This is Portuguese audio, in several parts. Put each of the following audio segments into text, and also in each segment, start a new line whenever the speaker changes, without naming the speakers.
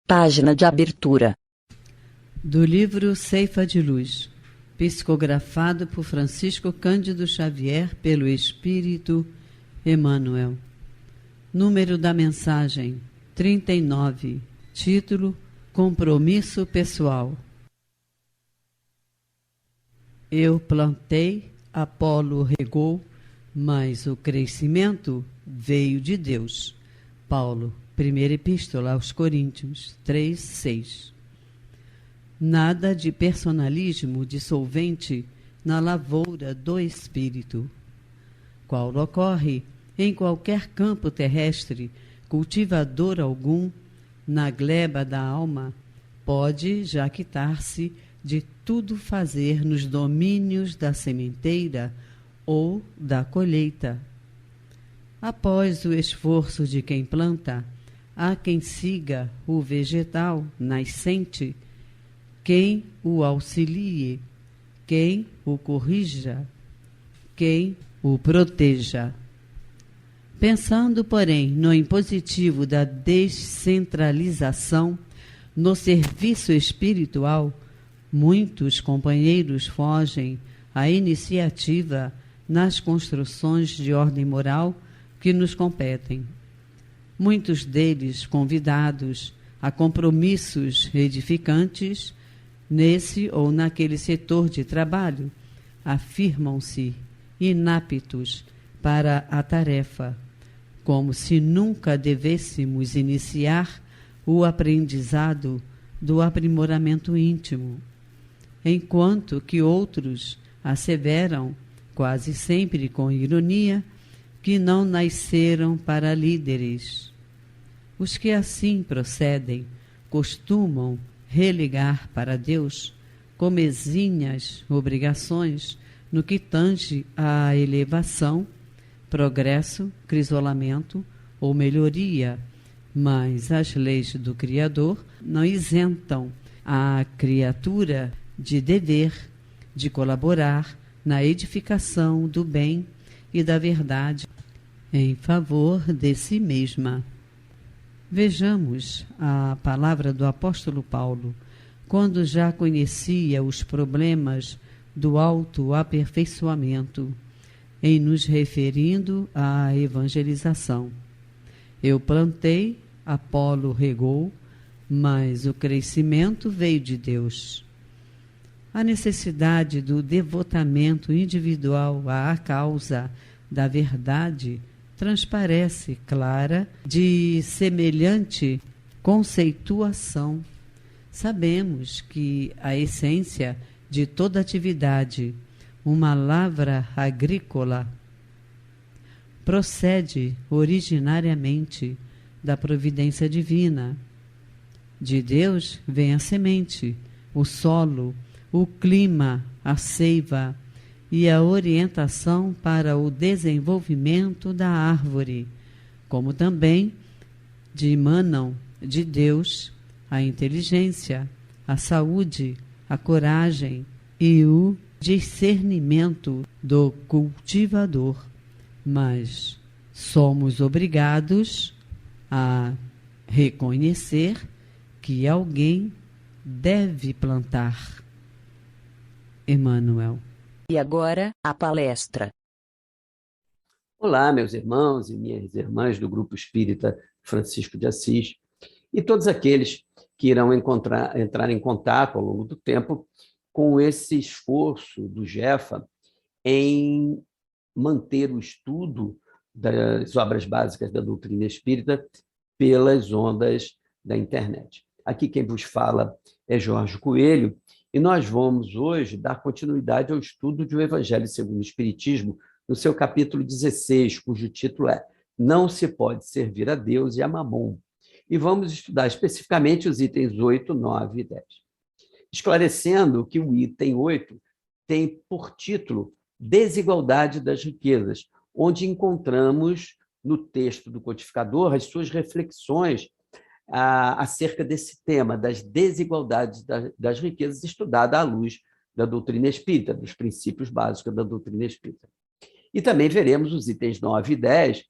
Página de abertura.
Do livro Ceifa de Luz, psicografado por Francisco Cândido Xavier pelo Espírito Emmanuel. Número da mensagem 39. Título: Compromisso pessoal. Eu plantei, Apolo regou, mas o crescimento veio de Deus. Paulo, primeira epístola aos Coríntios 3:6. Nada de personalismo dissolvente na lavoura do espírito, qual ocorre em qualquer campo terrestre. Cultivador algum, na gleba da alma, pode jactar-se de tudo fazer nos domínios da sementeira ou da colheita. Após o esforço de quem planta, há quem siga o vegetal nascente, quem o auxilie, quem o corrija, quem o proteja. Pensando, porém, no impositivo da descentralização no serviço espiritual, muitos companheiros fogem à iniciativa nas construções de ordem moral que nos competem. Muitos deles convidados a compromissos edificantes nesse ou naquele setor de trabalho, afirmam-se inaptos para a tarefa, como se nunca devêssemos iniciar o aprendizado do aprimoramento íntimo, enquanto que outros asseveram, quase sempre com ironia, que não nasceram para líderes. Os que assim procedem costumam relegar para Deus como exímias obrigações no que tange à elevação, progresso, crisolamento ou melhoria, mas as leis do Criador não isentam a criatura de dever, de colaborar na edificação do bem e da verdade em favor de si mesma. Vejamos a palavra do apóstolo Paulo, quando já conhecia os problemas do autoaperfeiçoamento, em nos referindo à evangelização. Eu plantei, Apolo regou, mas o crescimento veio de Deus. A necessidade do devotamento individual à causa da verdade transparece clara de semelhante conceituação. Sabemos que a essência de toda atividade, uma lavra agrícola, procede originariamente da providência divina. De Deus vem a semente, o solo, o clima, a seiva e a orientação para o desenvolvimento da árvore, como também emanam de Deus a inteligência, a saúde, a coragem e o discernimento do cultivador. Mas somos obrigados a reconhecer que alguém deve plantar. Emmanuel.
E agora, a palestra.
Olá, meus irmãos e minhas irmãs do Grupo Espírita Francisco de Assis e todos aqueles que irão entrar em contato ao longo do tempo com esse esforço do Jefa em manter o estudo das obras básicas da doutrina espírita pelas ondas da internet. Aqui quem vos fala é Jorge Coelho, e nós vamos hoje dar continuidade ao estudo de O Evangelho segundo o Espiritismo, no seu capítulo 16, cujo título é Não se pode servir a Deus e a Mamon. E vamos estudar especificamente os itens 8, 9 e 10. Esclarecendo que o item 8 tem por título Desigualdade das Riquezas, onde encontramos no texto do codificador as suas reflexões acerca desse tema, das desigualdades das riquezas, estudada à luz da doutrina espírita, dos princípios básicos da doutrina espírita. E também veremos os itens 9 e 10,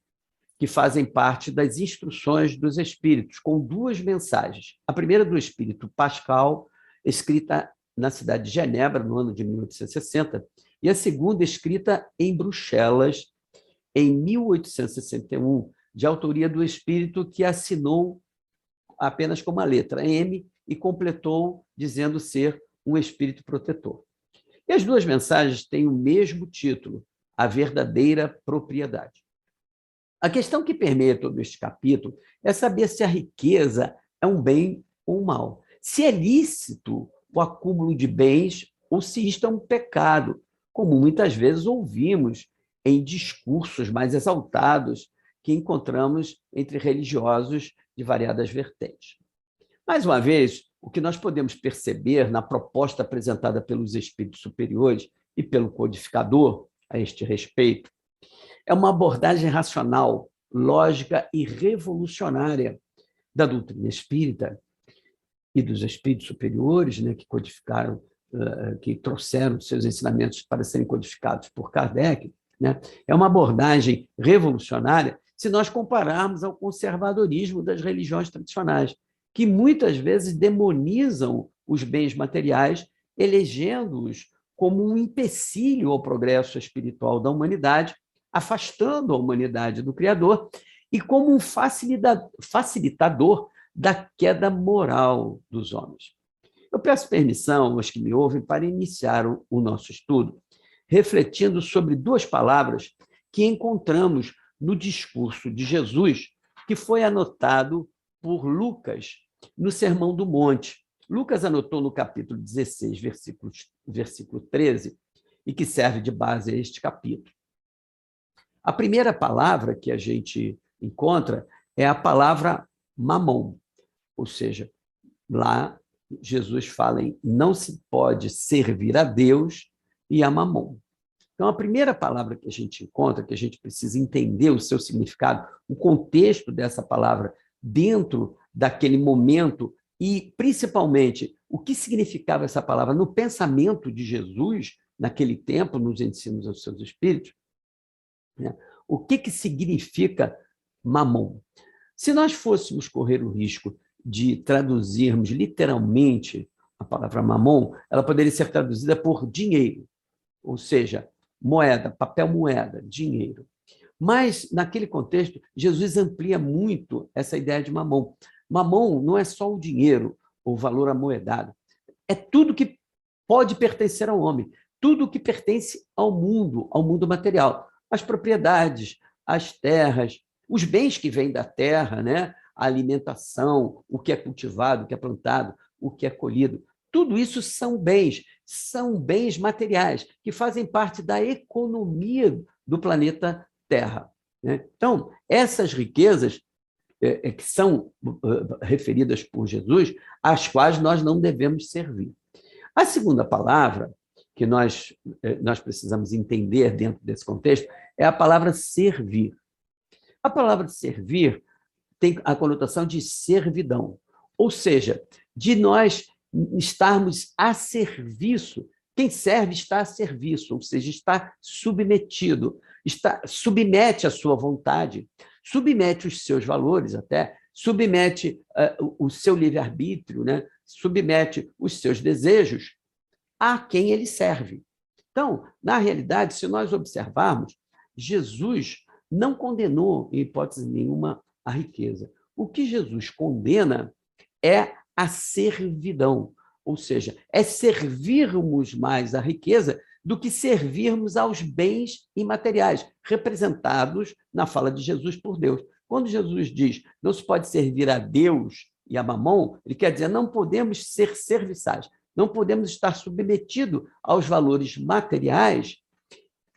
que fazem parte das instruções dos Espíritos, com duas mensagens. A primeira do Espírito Pascal, escrita na cidade de Genebra, no ano de 1860, e a segunda, escrita em Bruxelas, em 1861, de autoria do Espírito, que assinou apenas com uma letra M e completou dizendo ser um Espírito protetor. E as duas mensagens têm o mesmo título, A Verdadeira Propriedade. A questão que permeia todo este capítulo é saber se a riqueza é um bem ou um mal, se é lícito o acúmulo de bens ou se isto é um pecado, como muitas vezes ouvimos em discursos mais exaltados que encontramos entre religiosos de variadas vertentes. Mais uma vez, o que nós podemos perceber na proposta apresentada pelos espíritos superiores e pelo codificador a este respeito é uma abordagem racional, lógica e revolucionária da doutrina espírita e dos espíritos superiores, né, que codificaram, que trouxeram seus ensinamentos para serem codificados por Kardec, né? É uma abordagem revolucionária se nós compararmos ao conservadorismo das religiões tradicionais, que muitas vezes demonizam os bens materiais, elegendo-os como um empecilho ao progresso espiritual da humanidade, afastando a humanidade do Criador, e como um facilitador da queda moral dos homens. Eu peço permissão aos que me ouvem para iniciar o nosso estudo, refletindo sobre duas palavras que encontramos no discurso de Jesus, que foi anotado por Lucas no Sermão do Monte. Lucas anotou no capítulo 16, versículo 13, e que serve de base a este capítulo. A primeira palavra que a gente encontra é a palavra mamon, ou seja, lá Jesus fala em não se pode servir a Deus e a mamon. Então, a primeira palavra que a gente encontra, que a gente precisa entender o seu significado, o contexto dessa palavra dentro daquele momento e, principalmente, o que significava essa palavra no pensamento de Jesus, naquele tempo, nos ensinos aos seus espíritos, né? O que significa mamon? Se nós fôssemos correr o risco de traduzirmos literalmente a palavra mamon, ela poderia ser traduzida por dinheiro, ou seja, moeda, papel moeda, dinheiro. Mas, naquele contexto, Jesus amplia muito essa ideia de mamon. Mamon não é só o dinheiro, o valor amoedado. É tudo que pode pertencer ao homem, tudo que pertence ao mundo material. As propriedades, as terras, os bens que vêm da terra, né? A alimentação, o que é cultivado, o que é plantado, o que é colhido. Tudo isso são bens materiais, que fazem parte da economia do planeta Terra, né? Então, essas riquezas que são referidas por Jesus, às quais nós não devemos servir. A segunda palavra que nós precisamos entender dentro desse contexto é a palavra servir. A palavra servir tem a conotação de servidão, ou seja, de nós estarmos a serviço. Quem serve está a serviço, ou seja, está submetido, submete a sua vontade, submete os seus valores até, submete o seu livre-arbítrio, né? Submete os seus desejos a quem ele serve. Então, na realidade, se nós observarmos, Jesus não condenou, em hipótese nenhuma, a riqueza. O que Jesus condena é a servidão, ou seja, é servirmos mais a riqueza do que servirmos aos bens imateriais, representados na fala de Jesus por Deus. Quando Jesus diz não se pode servir a Deus e a mamon, ele quer dizer não podemos ser serviçais, não podemos estar submetidos aos valores materiais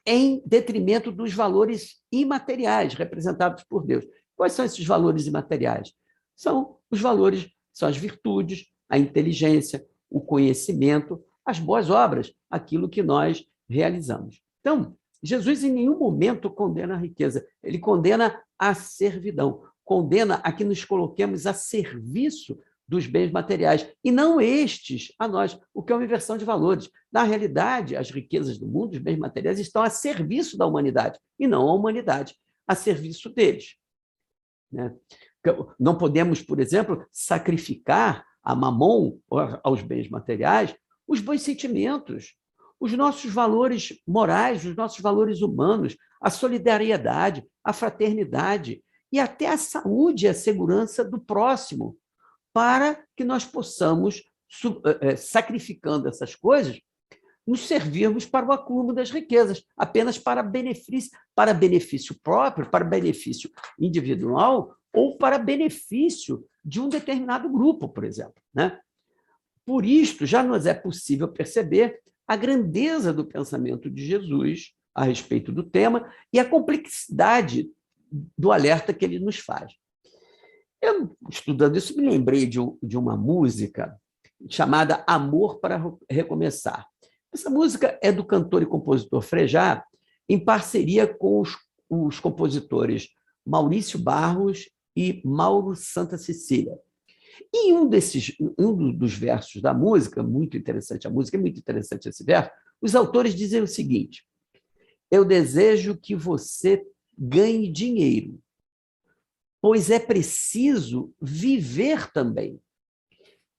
em detrimento dos valores imateriais representados por Deus. Quais são esses valores imateriais? São os valores, são as virtudes, a inteligência, o conhecimento, as boas obras, aquilo que nós realizamos. Então, Jesus em nenhum momento condena a riqueza, ele condena a servidão, condena a que nos coloquemos a serviço dos bens materiais, e não estes a nós, o que é uma inversão de valores. Na realidade, as riquezas do mundo, os bens materiais, estão a serviço da humanidade, e não a humanidade a serviço deles. né? Não podemos, por exemplo, sacrificar a Mamon, aos bens materiais, os bons sentimentos, os nossos valores morais, os nossos valores humanos, a solidariedade, a fraternidade e até a saúde e a segurança do próximo, para que nós possamos, sacrificando essas coisas, nos servirmos para o acúmulo das riquezas, apenas para benefício próprio, para benefício individual ou para benefício de um determinado grupo, por exemplo, né? Por isto, já nos é possível perceber a grandeza do pensamento de Jesus a respeito do tema e a complexidade do alerta que ele nos faz. Eu, estudando isso, me lembrei de uma música chamada Amor para Recomeçar. Essa música é do cantor e compositor Frejá, em parceria com os compositores Maurício Barros e Mauro Santa Cecília. E um dos versos da música, muito interessante, a música é muito interessante esse verso, os autores dizem o seguinte: eu desejo que você ganhe dinheiro, pois é preciso viver também.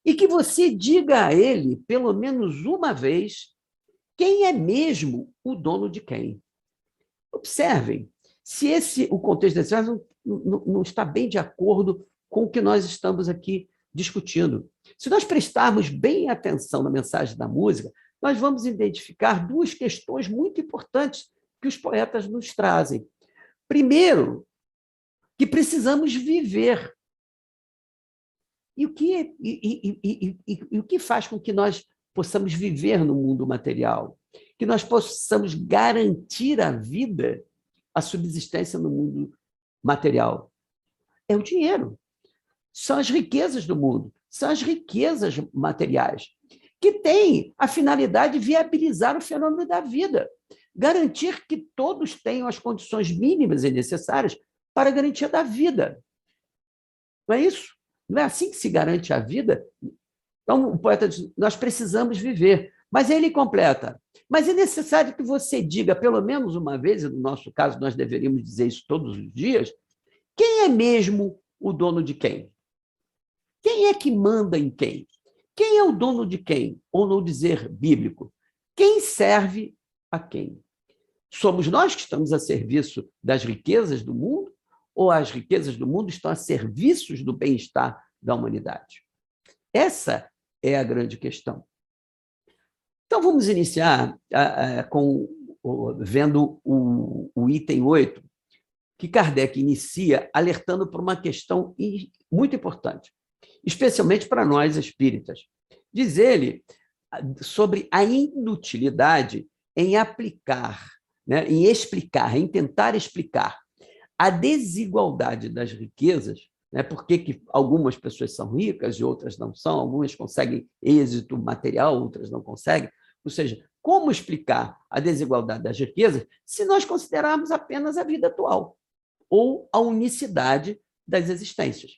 E que você diga a ele, pelo menos uma vez, quem é mesmo o dono de quem. Observem, se o contexto desse verso não está bem de acordo com o que nós estamos aqui discutindo. Se nós prestarmos bem atenção na mensagem da música, nós vamos identificar duas questões muito importantes que os poetas nos trazem. Primeiro, que precisamos viver. E o que faz com que nós possamos viver no mundo material? Que nós possamos garantir a vida, a subsistência no mundo material? É o dinheiro. São as riquezas do mundo, são as riquezas materiais, que têm a finalidade de viabilizar o fenômeno da vida, garantir que todos tenham as condições mínimas e necessárias para a garantia da vida. Não é isso? Não é assim que se garante a vida? Então, o poeta diz, nós precisamos viver. Mas ele completa, mas é necessário que você diga, pelo menos uma vez, e no nosso caso nós deveríamos dizer isso todos os dias, quem é mesmo o dono de quem? Quem é que manda em quem? Quem é o dono de quem? Ou no dizer bíblico, quem serve a quem? Somos nós que estamos a serviço das riquezas do mundo ou as riquezas do mundo estão a serviço do bem-estar da humanidade? Essa é a grande questão. Então, vamos iniciar vendo o item 8, que Kardec inicia alertando para uma questão muito importante, especialmente para nós espíritas. Diz ele sobre a inutilidade em aplicar, né, em explicar, em tentar explicar a desigualdade das riquezas, né, por que algumas pessoas são ricas e outras não são, algumas conseguem êxito material, outras não conseguem. Ou seja, como explicar a desigualdade das riquezas se nós considerarmos apenas a vida atual ou a unicidade das existências?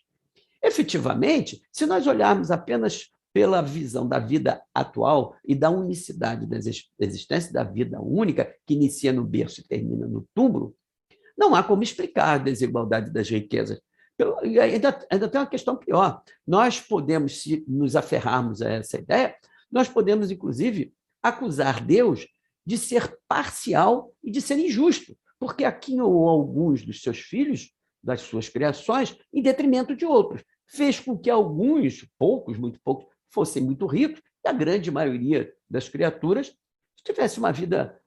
Efetivamente, se nós olharmos apenas pela visão da vida atual e da unicidade das existências, da vida única, que inicia no berço e termina no túmulo, não há como explicar a desigualdade das riquezas. Ainda tem uma questão pior. Nós podemos, se nos aferrarmos a essa ideia, nós podemos, inclusive, acusar Deus de ser parcial e de ser injusto, porque aquinhoou alguns dos seus filhos, das suas criações, em detrimento de outros. Fez com que alguns, poucos, muito poucos, fossem muito ricos, e a grande maioria das criaturas tivesse uma vida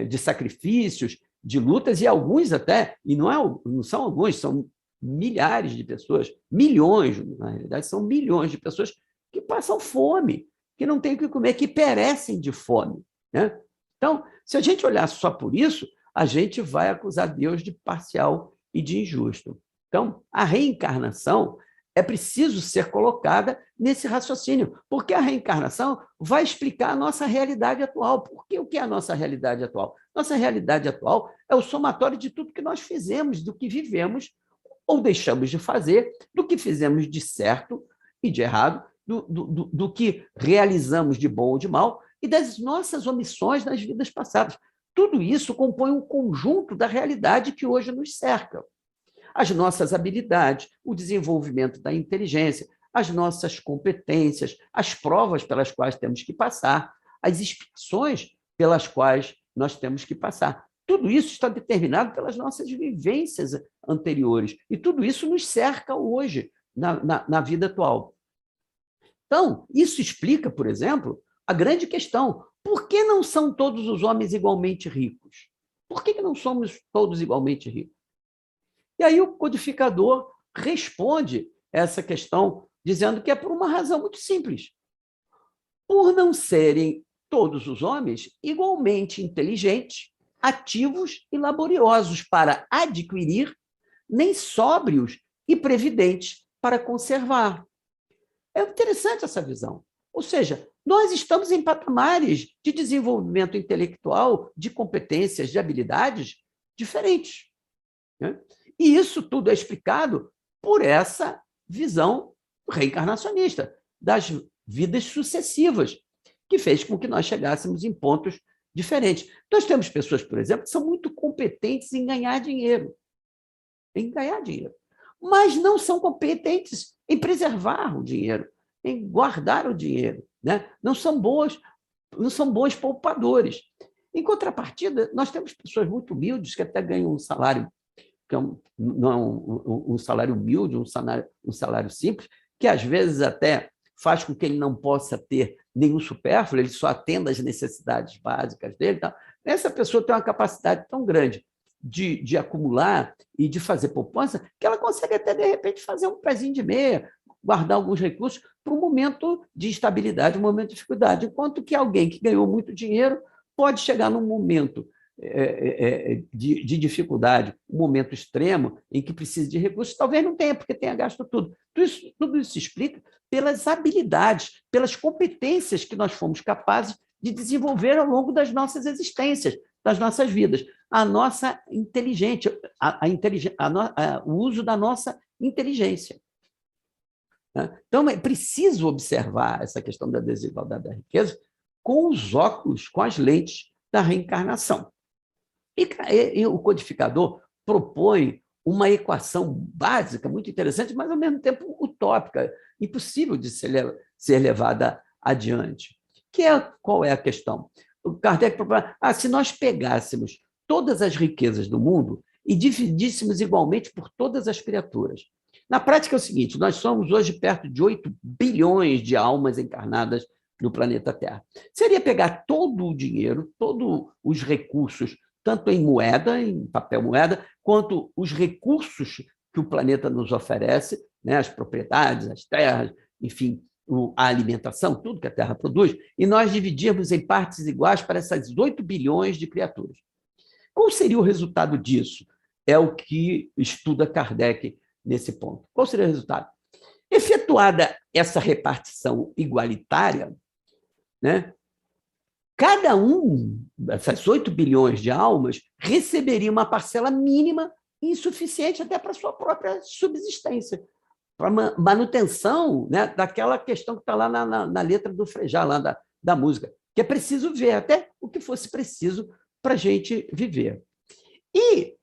de sacrifícios, de lutas, e alguns até, e não são alguns, são milhares de pessoas, milhões, na realidade, são milhões de pessoas que passam fome, que não têm o que comer, que perecem de fome, né? Então, se a gente olhar só por isso, a gente vai acusar Deus de parcial e de injusto. Então, a reencarnação é preciso ser colocada nesse raciocínio, porque a reencarnação vai explicar a nossa realidade atual. Porque o que é a nossa realidade atual? Nossa realidade atual é o somatório de tudo que nós fizemos, do que vivemos ou deixamos de fazer, do que fizemos de certo e de errado, do que realizamos de bom ou de mal e das nossas omissões nas vidas passadas. Tudo isso compõe um conjunto da realidade que hoje nos cerca. as nossas habilidades, o desenvolvimento da inteligência, as nossas competências, as provas pelas quais temos que passar, as expiações pelas quais nós temos que passar. Tudo isso está determinado pelas nossas vivências anteriores, e tudo isso nos cerca hoje, na vida atual. Então, isso explica, por exemplo, a grande questão: por que não são todos os homens igualmente ricos? Por que não somos todos igualmente ricos? E aí o codificador responde essa questão dizendo que é por uma razão muito simples. Por não serem todos os homens igualmente inteligentes, ativos e laboriosos para adquirir, nem sóbrios e previdentes para conservar. É interessante essa visão. Ou seja, nós estamos em patamares de desenvolvimento intelectual, de competências, de habilidades diferentes, né? E isso tudo é explicado por essa visão reencarnacionista das vidas sucessivas, que fez com que nós chegássemos em pontos diferentes. Nós temos pessoas, por exemplo, que são muito competentes em ganhar dinheiro, mas não são competentes em preservar o dinheiro, em guardar o dinheiro, né? Não são bons poupadores. Em contrapartida, nós temos pessoas muito humildes que até ganham um salário, que não é um salário humilde, um salário simples, que às vezes até faz com que ele não possa ter nenhum supérfluo, ele só atenda às necessidades básicas dele. Tá? Essa pessoa tem uma capacidade tão grande de acumular e de fazer poupança que ela consegue até, de repente, fazer um pezinho de meia, guardar alguns recursos para um momento de instabilidade, um momento de dificuldade, enquanto que alguém que ganhou muito dinheiro pode chegar num momento de dificuldade, um momento extremo em que precisa de recursos, talvez não tenha, porque tenha gasto tudo. Tudo isso se explica pelas habilidades, pelas competências que nós fomos capazes de desenvolver ao longo das nossas existências, das nossas vidas. A nossa inteligência, o uso da nossa inteligência. Então, é preciso observar essa questão da desigualdade da riqueza com os óculos, com as lentes da reencarnação. E o codificador propõe uma equação básica, muito interessante, mas, ao mesmo tempo, utópica, impossível de ser levada adiante. Qual é a questão? O Kardec propõe, se nós pegássemos todas as riquezas do mundo e dividíssemos igualmente por todas as criaturas. Na prática é o seguinte, nós somos hoje perto de 8 bilhões de almas encarnadas no planeta Terra. Seria pegar todo o dinheiro, todos os recursos, tanto em moeda, em papel moeda, quanto os recursos que o planeta nos oferece, né, as propriedades, as terras, enfim, a alimentação, tudo que a Terra produz, e nós dividirmos em partes iguais para essas 8 bilhões de criaturas. Qual seria o resultado disso? É o que estuda Kardec nesse ponto. Qual seria o resultado? Efetuada essa repartição igualitária, né, cada dessas 8 bilhões de almas receberia uma parcela mínima insuficiente até para a sua própria subsistência, para manutenção, né, daquela questão que está lá na letra do Frejá, lá da música, que é preciso ver, até o que fosse preciso para a gente viver. E,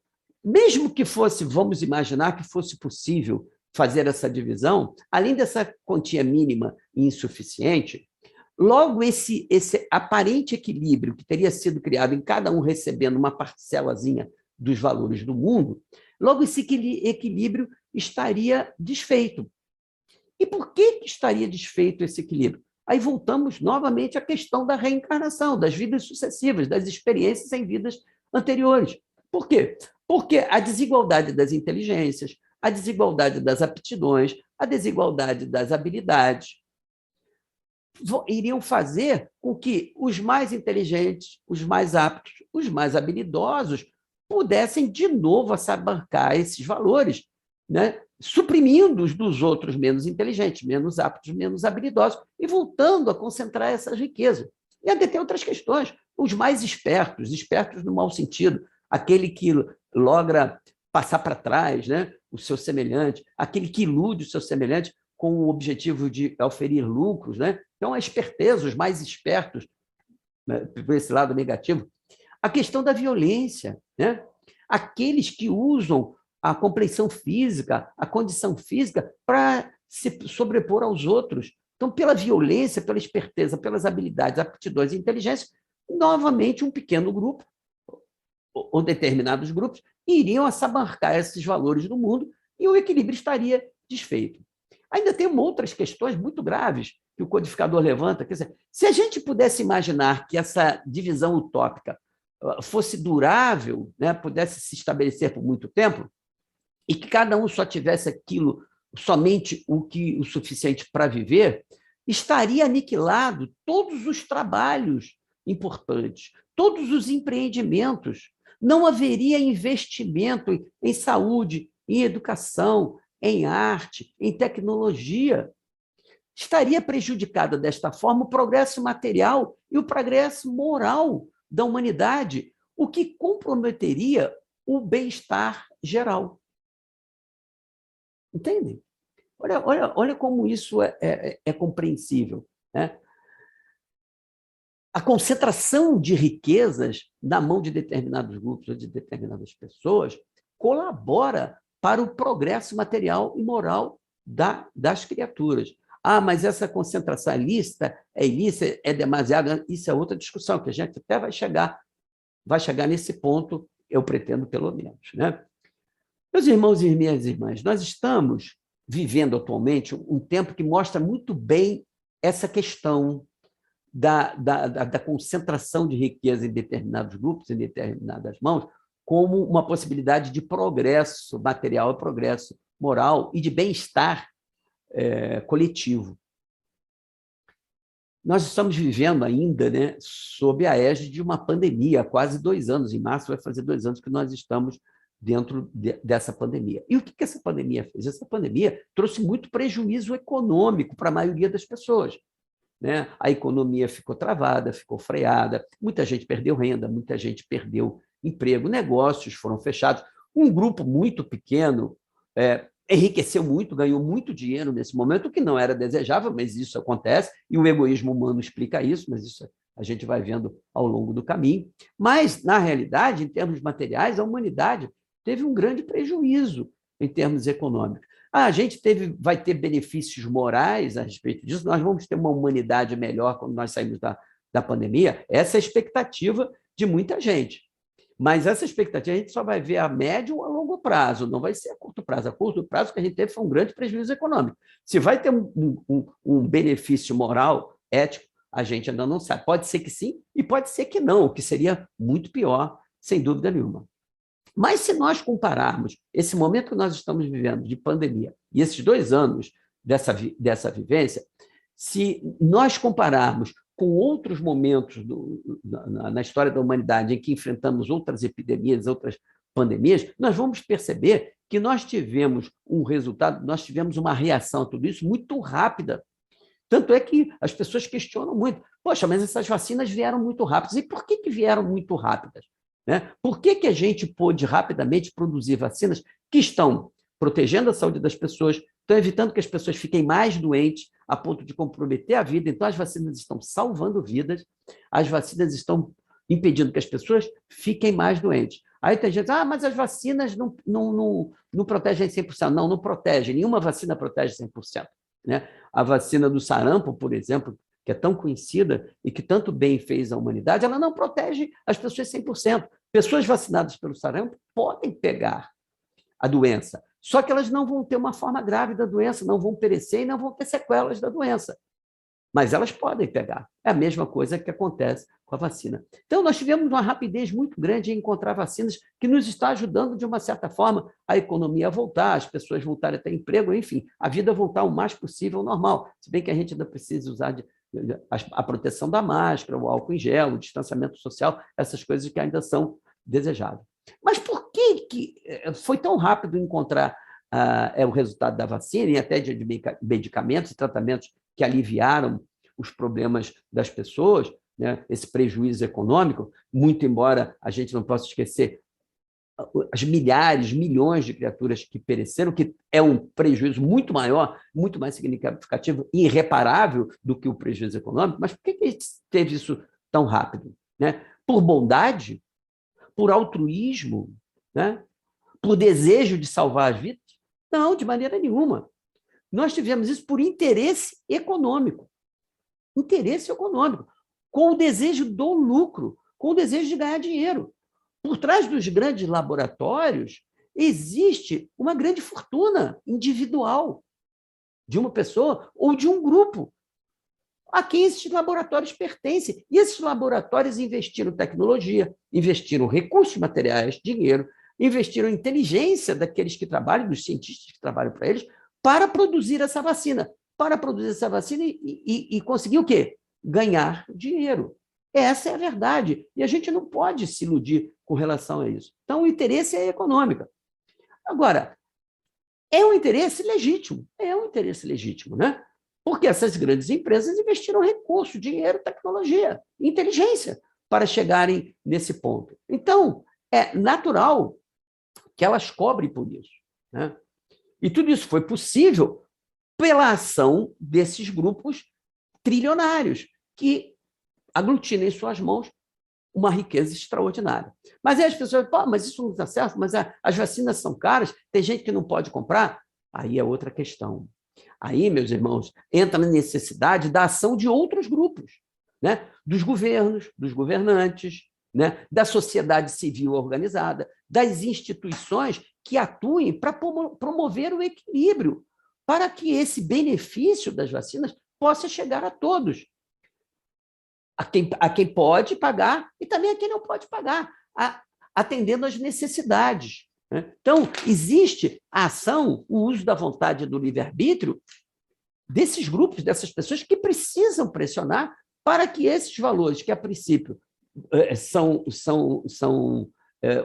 mesmo que fosse, vamos imaginar que fosse possível fazer essa divisão, além dessa quantia mínima e insuficiente, logo esse aparente equilíbrio que teria sido criado em cada um recebendo uma parcelazinha dos valores do mundo, logo esse equilíbrio estaria desfeito. E por que estaria desfeito esse equilíbrio? Aí voltamos novamente à questão da reencarnação, das vidas sucessivas, das experiências em vidas anteriores. Por quê? Porque a desigualdade das inteligências, a desigualdade das aptidões, a desigualdade das habilidades iriam fazer com que os mais inteligentes, os mais aptos, os mais habilidosos pudessem de novo assabarcar esses valores, né? Suprimindo os dos outros menos inteligentes, menos aptos, menos habilidosos, e voltando a concentrar essa riqueza. E até tem outras questões. Os mais espertos no mau sentido, aquele que logra passar para trás, né, o seu semelhante, aquele que ilude o seu semelhante com o objetivo de oferir lucros, né? Então, a esperteza, os mais espertos, né, por esse lado negativo. A questão da violência, né? Aqueles que usam a compreensão física, a condição física para se sobrepor aos outros. Então, pela violência, pela esperteza, pelas habilidades, aptidões e inteligência, novamente um pequeno grupo, ou determinados grupos, iriam assabarcar esses valores no mundo e o equilíbrio estaria desfeito. Ainda tem outras questões muito graves que o codificador levanta. Quer dizer, se a gente pudesse imaginar que essa divisão utópica fosse durável, né, pudesse se estabelecer por muito tempo, e que cada um só tivesse aquilo, somente o suficiente para viver, estaria aniquilado todos os trabalhos importantes, todos os empreendimentos. Não haveria investimento em saúde, em educação, em arte, em tecnologia. Estaria prejudicado desta forma o progresso material e o progresso moral da humanidade, o que comprometeria o bem-estar geral. Entendem? Olha como isso é compreensível, né? A concentração de riquezas na mão de determinados grupos ou de determinadas pessoas colabora para o progresso material e moral das criaturas. Ah, mas essa concentração é ilícita, é demasiado. Isso é outra discussão, que a gente até vai chegar nesse ponto, eu pretendo, pelo menos, né? Meus irmãos e minhas irmãs, nós estamos vivendo atualmente um tempo que mostra muito bem essa questão da concentração de riqueza em determinados grupos, em determinadas mãos, como uma possibilidade de progresso material, progresso moral e de bem-estar coletivo. Nós estamos vivendo ainda, né, sob a égide de uma pandemia, há quase 2 anos. Em março vai fazer 2 anos que nós estamos dentro dessa pandemia. E o que essa pandemia fez? Essa pandemia trouxe muito prejuízo econômico para a maioria das pessoas, né? A economia ficou travada, ficou freada, muita gente perdeu renda, muita gente perdeu emprego, negócios foram fechados. Um grupo muito pequeno enriqueceu muito, ganhou muito dinheiro nesse momento, o que não era desejável, mas isso acontece, e o egoísmo humano explica isso, mas isso a gente vai vendo ao longo do caminho. Mas, na realidade, em termos materiais, a humanidade teve um grande prejuízo em termos econômicos. A gente vai ter benefícios morais a respeito disso, nós vamos ter uma humanidade melhor quando nós saímos da pandemia. Essa é a expectativa de muita gente. Mas essa expectativa a gente só vai ver a médio ou a longo prazo, não vai ser a curto prazo. A curto prazo, o que a gente teve foi um grande prejuízo econômico. Se vai ter um benefício moral, ético, a gente ainda não sabe. Pode ser que sim e pode ser que não, o que seria muito pior, sem dúvida nenhuma. Mas se nós compararmos esse momento que nós estamos vivendo de pandemia e esses 2 anos dessa vivência, se nós compararmos com outros momentos na história da humanidade em que enfrentamos outras epidemias, outras pandemias, nós vamos perceber que nós tivemos um resultado, nós tivemos uma reação a tudo isso muito rápida. Tanto é que as pessoas questionam muito. Poxa, mas essas vacinas vieram muito rápidas. E por que vieram muito rápidas? Né? Por que a gente pôde rapidamente produzir vacinas que estão protegendo a saúde das pessoas, estão evitando que as pessoas fiquem mais doentes a ponto de comprometer a vida? Então, as vacinas estão salvando vidas, as vacinas estão impedindo que as pessoas fiquem mais doentes. Aí tem gente, mas as vacinas não protegem 100%. Não, não protegem. Nenhuma vacina protege 100%. Né? A vacina do sarampo, por exemplo, que é tão conhecida e que tanto bem fez à humanidade, ela não protege as pessoas 100%. Pessoas vacinadas pelo sarampo podem pegar a doença, só que elas não vão ter uma forma grave da doença, não vão perecer e não vão ter sequelas da doença. Mas elas podem pegar. É a mesma coisa que acontece com a vacina. Então, nós tivemos uma rapidez muito grande em encontrar vacinas que nos está ajudando, de uma certa forma, a economia a voltar, as pessoas voltarem a ter emprego, enfim, a vida voltar o mais possível ao normal. Se bem que a gente ainda precisa usar a proteção da máscara, o álcool em gel, o distanciamento social, essas coisas que ainda são desejáveis. Mas por que foi tão rápido encontrar o resultado da vacina e até de medicamentos e tratamentos que aliviaram os problemas das pessoas, né? Esse prejuízo econômico, muito embora a gente não possa esquecer as milhares, milhões de criaturas que pereceram, que é um prejuízo muito maior, muito mais significativo e irreparável do que o prejuízo econômico. Mas por que teve isso tão rápido? Né? Por bondade? Por altruísmo? Né? por desejo de salvar as vidas? Não, de maneira nenhuma. Nós tivemos isso por interesse econômico. Interesse econômico, com o desejo do lucro, com o desejo de ganhar dinheiro. Por trás dos grandes laboratórios, existe uma grande fortuna individual de uma pessoa ou de um grupo a quem esses laboratórios pertencem. E esses laboratórios investiram tecnologia, investiram recursos materiais, dinheiro, investiram inteligência daqueles que trabalham, dos cientistas que trabalham para eles, para produzir essa vacina. Para produzir essa vacina e conseguir o quê? Ganhar dinheiro. Essa é a verdade. E a gente não pode se iludir com relação a isso. Então, o interesse é econômico. Agora, é um interesse legítimo. É um interesse legítimo, né? Porque essas grandes empresas investiram recurso, dinheiro, tecnologia, inteligência para chegarem nesse ponto. Então, é natural que elas cobrem por isso, né? E tudo isso foi possível pela ação desses grupos trilionários, que aglutinam em suas mãos uma riqueza extraordinária. Mas aí as pessoas falam, mas isso não está certo, mas as vacinas são caras, tem gente que não pode comprar. Aí é outra questão. Aí, meus irmãos, entra na necessidade da ação de outros grupos, né? Dos governos, dos governantes, né? Da sociedade civil organizada, das instituições que atuem para promover o equilíbrio, para que esse benefício das vacinas possa chegar a todos. A quem pode pagar e também a quem não pode pagar, atendendo às necessidades. Então, existe a ação, o uso da vontade do livre-arbítrio desses grupos, dessas pessoas que precisam pressionar para que esses valores, que a princípio são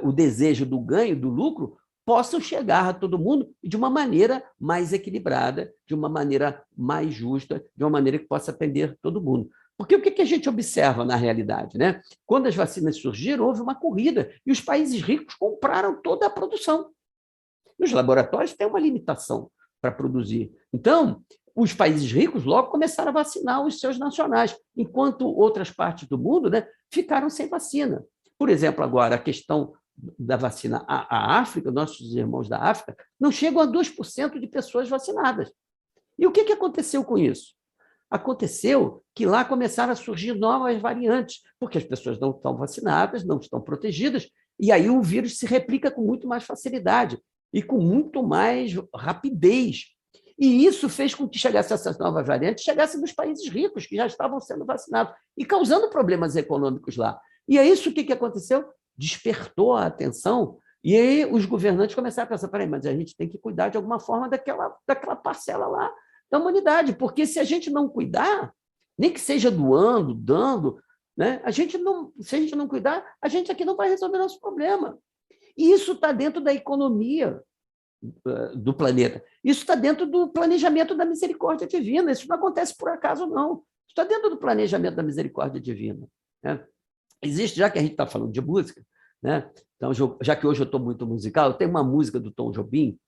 o desejo do ganho, do lucro, possam chegar a todo mundo de uma maneira mais equilibrada, de uma maneira mais justa, de uma maneira que possa atender todo mundo. Porque o que a gente observa na realidade, né? Quando as vacinas surgiram, houve uma corrida e os países ricos compraram toda a produção. E os laboratórios têm uma limitação para produzir. Então, os países ricos logo começaram a vacinar os seus nacionais, enquanto outras partes do mundo, né, ficaram sem vacina. Por exemplo, agora, a questão da vacina à África, nossos irmãos da África, não chegam a 2% de pessoas vacinadas. E o que aconteceu com isso? Aconteceu que lá começaram a surgir novas variantes, porque as pessoas não estão vacinadas, não estão protegidas, e aí o vírus se replica com muito mais facilidade e com muito mais rapidez. E isso fez com que chegasse essas novas variantes, chegassem nos países ricos, que já estavam sendo vacinados, e causando problemas econômicos lá. E é isso que aconteceu? Despertou a atenção, e aí os governantes começaram a pensar, peraí, mas a gente tem que cuidar de alguma forma daquela parcela lá da humanidade, porque se a gente não cuidar, nem que seja doando, dando, né, se a gente não cuidar, a gente aqui não vai resolver nosso problema. E isso está dentro da economia do planeta. Isso está dentro do planejamento da misericórdia divina. Isso não acontece por acaso, não. Isso está dentro do planejamento da misericórdia divina, né? Existe, já que a gente está falando de música, né? Então, já que hoje eu estou muito musical, tem uma música do Tom Jobim,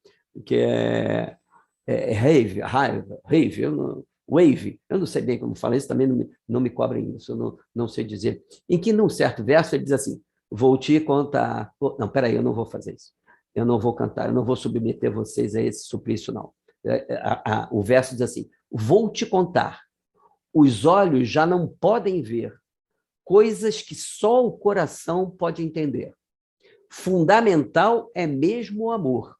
que é Wave, eu não sei bem como fala isso, também não me cobrem isso, eu não sei dizer, em que, num certo verso, ele diz assim, vou te contar... Não, peraí, eu não vou fazer isso. Eu não vou cantar, eu não vou submeter vocês a esse suplício, não. O verso diz assim, vou te contar, os olhos já não podem ver, coisas que só o coração pode entender. Fundamental é mesmo o amor.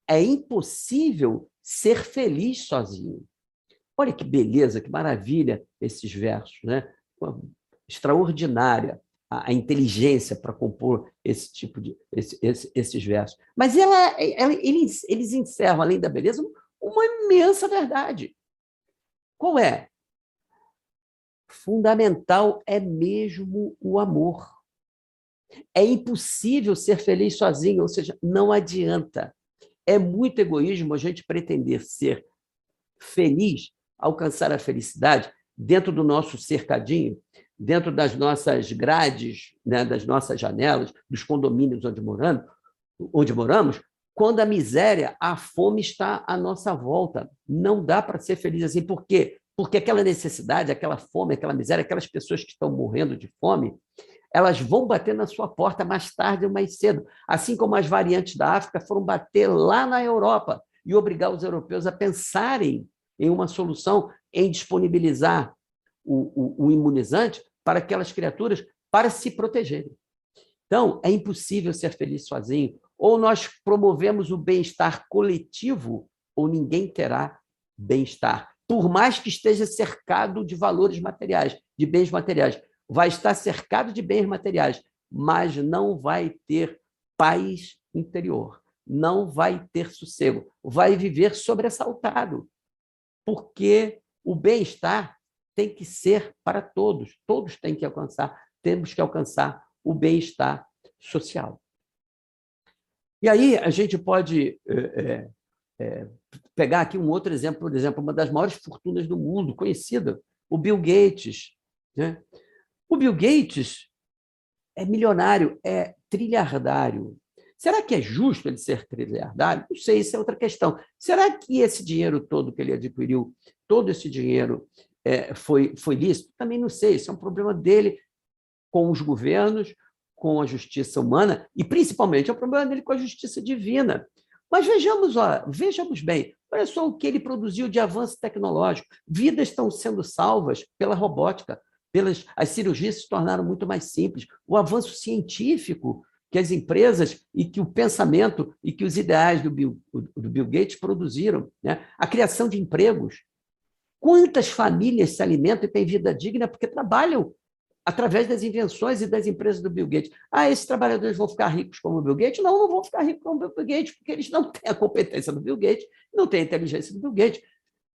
É impossível ser feliz sozinho. Olha que beleza, que maravilha esses versos, né? Extraordinária a inteligência para compor esse tipo de esses versos. Mas eles encerram, além da beleza, uma imensa verdade. Qual é? Fundamental é mesmo o amor. É impossível ser feliz sozinho, ou seja, não adianta. É muito egoísmo a gente pretender ser feliz, alcançar a felicidade dentro do nosso cercadinho, dentro das nossas grades, né, das nossas janelas, dos condomínios onde moramos, quando a miséria, a fome está à nossa volta. Não dá para ser feliz assim. Por quê? Porque aquela necessidade, aquela fome, aquela miséria, aquelas pessoas que estão morrendo de fome, elas vão bater na sua porta mais tarde ou mais cedo, assim como as variantes da África foram bater lá na Europa e obrigar os europeus a pensarem em uma solução, em disponibilizar o imunizante para aquelas criaturas para se protegerem. Então, é impossível ser feliz sozinho. Ou nós promovemos o bem-estar coletivo, ou ninguém terá bem-estar. Por mais que esteja cercado de valores materiais, de bens materiais, vai estar cercado de bens materiais, mas não vai ter paz interior, não vai ter sossego, vai viver sobressaltado, porque o bem-estar tem que ser para todos, todos têm que alcançar, temos que alcançar o bem-estar social. E aí a gente pode pegar aqui um outro exemplo, por exemplo, uma das maiores fortunas do mundo, conhecida, o Bill Gates, né? O Bill Gates é milionário, é trilhardário. Será que é justo ele ser trilhardário? Não sei, isso é outra questão. Será que esse dinheiro todo que ele adquiriu, todo esse dinheiro foi lícito? Também não sei, isso é um problema dele com os governos, com a justiça humana e, principalmente, é um problema dele com a justiça divina. Mas vejamos bem, olha só o que ele produziu de avanço tecnológico. Vidas estão sendo salvas pela robótica, as cirurgias se tornaram muito mais simples. O avanço científico que as empresas e que o pensamento e que os ideais do Bill Gates produziram, né? A criação de empregos. Quantas famílias se alimentam e têm vida digna porque trabalham através das invenções e das empresas do Bill Gates. Esses trabalhadores vão ficar ricos como o Bill Gates? Não, não vão ficar ricos como o Bill Gates, porque eles não têm a competência do Bill Gates, não têm a inteligência do Bill Gates.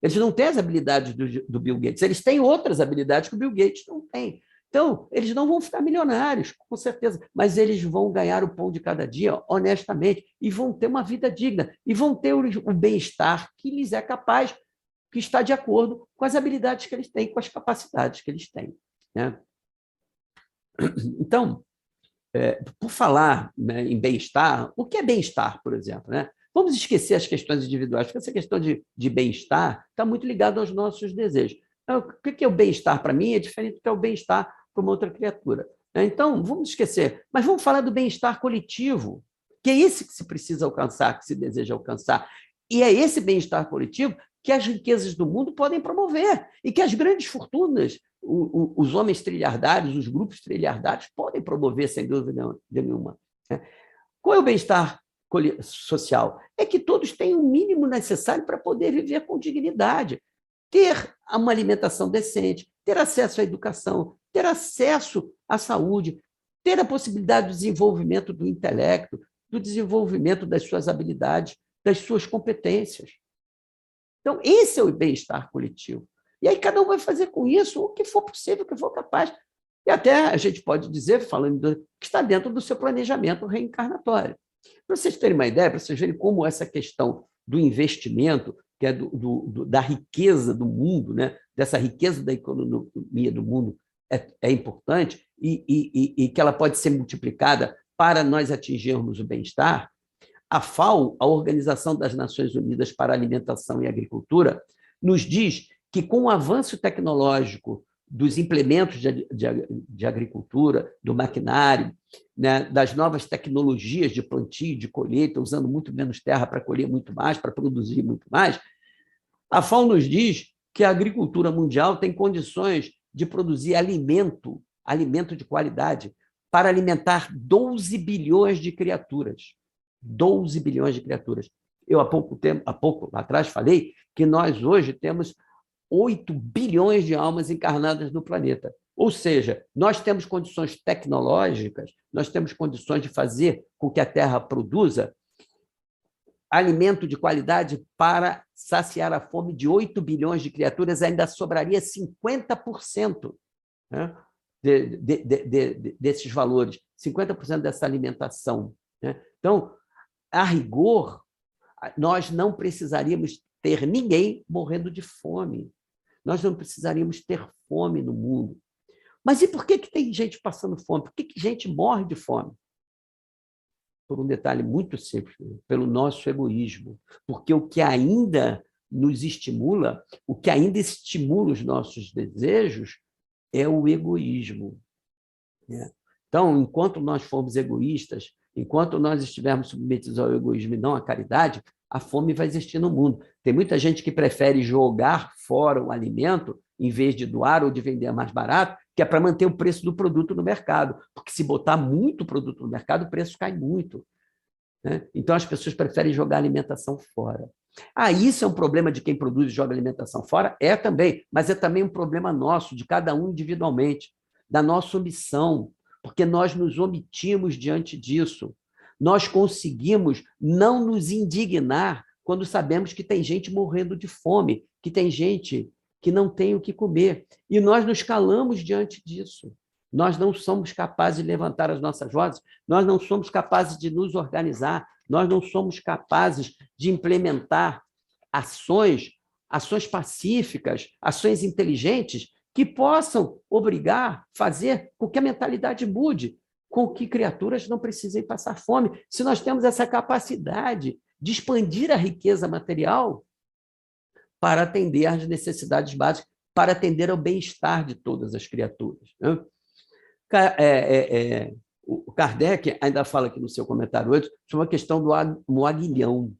Eles não têm as habilidades do Bill Gates, eles têm outras habilidades que o Bill Gates não tem. Então, eles não vão ficar milionários, com certeza, mas eles vão ganhar o pão de cada dia, honestamente, e vão ter uma vida digna, e vão ter o bem-estar que lhes é capaz, que está de acordo com as habilidades que eles têm, com as capacidades que eles têm, né? Então, por falar, né, em bem-estar, o que é bem-estar, por exemplo, né? Vamos esquecer as questões individuais, porque essa questão de bem-estar está muito ligada aos nossos desejos. Então, o que é o bem-estar para mim é diferente do que é o bem-estar para uma outra criatura. Então, vamos esquecer, mas vamos falar do bem-estar coletivo, que é esse que se precisa alcançar, que se deseja alcançar. E é esse bem-estar coletivo que as riquezas do mundo podem promover e que as grandes fortunas, os homens trilhardários, os grupos trilhardários podem promover, sem dúvida nenhuma. Qual é o bem-estar social? É que todos têm o mínimo necessário para poder viver com dignidade, ter uma alimentação decente, ter acesso à educação, ter acesso à saúde, ter a possibilidade do desenvolvimento do intelecto, do desenvolvimento das suas habilidades, das suas competências. Então, esse é o bem-estar coletivo. E aí cada um vai fazer com isso o que for possível, o que for capaz. E até a gente pode dizer, falando que está dentro do seu planejamento reencarnatório. Para vocês terem uma ideia, para vocês verem como essa questão do investimento, que é da riqueza do mundo, né? Dessa riqueza da economia do mundo, é importante e que ela pode ser multiplicada para nós atingirmos o bem-estar. A FAO, a Organização das Nações Unidas para a Alimentação e Agricultura, nos diz que, com o avanço tecnológico dos implementos de agricultura, do maquinário, né, das novas tecnologias de plantio, de colheita, usando muito menos terra para colher muito mais, para produzir muito mais, a FAO nos diz que a agricultura mundial tem condições de produzir alimento de qualidade, para alimentar 12 bilhões de criaturas. 12 bilhões de criaturas. Eu, há pouco atrás, falei que nós hoje temos 8 bilhões de almas encarnadas no planeta. Ou seja, nós temos condições tecnológicas, nós temos condições de fazer com que a Terra produza alimento de qualidade para saciar a fome de 8 bilhões de criaturas, ainda sobraria 50%, né, desses valores, 50% dessa alimentação, né? Então, a rigor, nós não precisaríamos ter ninguém morrendo de fome. Nós não precisaríamos ter fome no mundo. Mas e por que tem gente passando fome? Por que gente morre de fome? Por um detalhe muito simples, pelo nosso egoísmo. Porque o que ainda nos estimula, o que ainda estimula os nossos desejos, é o egoísmo, né? Então, enquanto nós formos egoístas, enquanto nós estivermos submetidos ao egoísmo e não à caridade, a fome vai existir no mundo. Tem muita gente que prefere jogar fora o alimento em vez de doar ou de vender mais barato, que é para manter o preço do produto no mercado. Porque se botar muito produto no mercado, o preço cai muito, né? Então, as pessoas preferem jogar alimentação fora. Isso é um problema de quem produz e joga alimentação fora? É também, mas é também um problema nosso, de cada um individualmente, da nossa omissão, porque nós nos omitimos diante disso. Nós conseguimos não nos indignar quando sabemos que tem gente morrendo de fome, que tem gente que não tem o que comer, e nós nos calamos diante disso. Nós não somos capazes de levantar as nossas vozes, nós não somos capazes de nos organizar, nós não somos capazes de implementar ações pacíficas, ações inteligentes, que possam fazer com que a mentalidade mude, com que criaturas não precisem passar fome. Se nós temos essa capacidade de expandir a riqueza material para atender às necessidades básicas, para atender ao bem-estar de todas as criaturas, né? O Kardec ainda fala aqui no seu comentário 8 sobre a questão do aguilhão.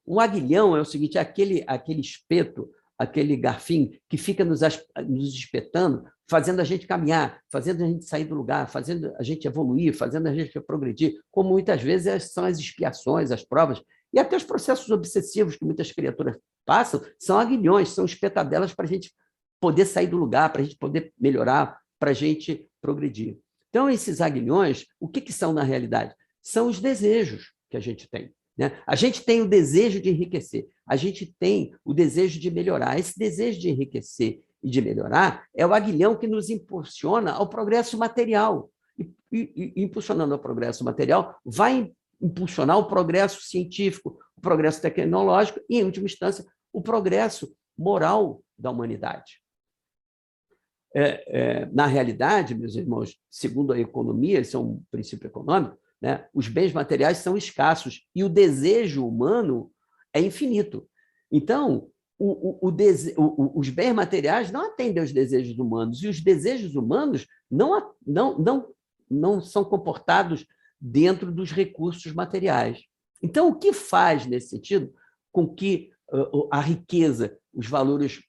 Um aguilhão é o seguinte: é aquele espeto, aquele garfinho que fica nos espetando, fazendo a gente caminhar, fazendo a gente sair do lugar, fazendo a gente evoluir, fazendo a gente progredir, como muitas vezes são as expiações, as provas, e até os processos obsessivos que muitas criaturas passam, são aguilhões, são espetadelas para a gente poder sair do lugar, para a gente poder melhorar, para a gente progredir. Então, esses aguilhões, o que são na realidade? São os desejos que a gente tem, né? A gente tem o desejo de enriquecer, a gente tem o desejo de melhorar. Esse desejo de enriquecer e de melhorar é o aguilhão que nos impulsiona ao progresso material. E impulsionando ao progresso material, vai impulsionar o progresso científico, o progresso tecnológico e, em última instância, o progresso moral da humanidade. Na realidade, meus irmãos, segundo a economia, isso é um princípio econômico, né, os bens materiais são escassos e o desejo humano é infinito. Então, os bens materiais não atendem aos desejos humanos, e os desejos humanos não são comportados dentro dos recursos materiais. Então, o que faz, nesse sentido, com que a riqueza, os valores,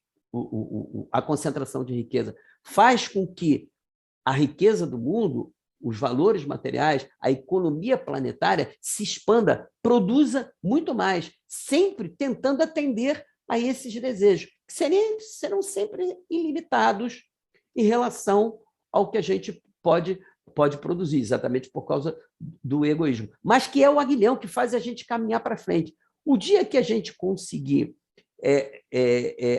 a concentração de riqueza, faz com que a riqueza do mundo, os valores materiais, a economia planetária se expanda, produza muito mais, sempre tentando atender a esses desejos, que serão sempre ilimitados em relação ao que a gente pode produzir, exatamente por causa do egoísmo, mas que é o aguilhão que faz a gente caminhar para frente. O dia que a gente conseguir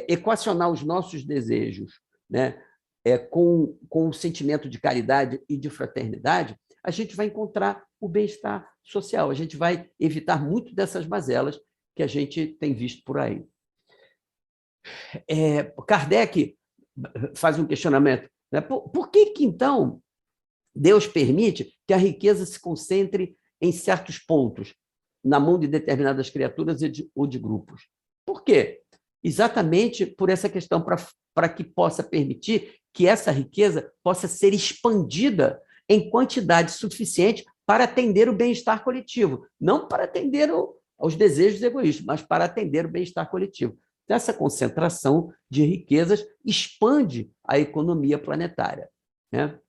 equacionar os nossos desejos, né, com o sentimento de caridade e de fraternidade, a gente vai encontrar o bem-estar social, a gente vai evitar muito dessas mazelas que a gente tem visto por aí. Kardec faz um questionamento, né? Por que, então, Deus permite que a riqueza se concentre em certos pontos, na mão de determinadas criaturas ou de grupos? Por quê? Exatamente por essa questão, para que possa permitir que essa riqueza possa ser expandida em quantidade suficiente para atender o bem-estar coletivo, não para atender aos desejos egoístas, mas para atender o bem-estar coletivo. Então, essa concentração de riquezas expande a economia planetária, né?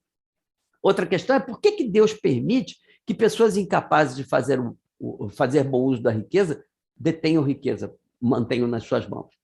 Outra questão é por que Deus permite que pessoas incapazes de fazer bom uso da riqueza detenham riqueza, mantenham nas suas mãos.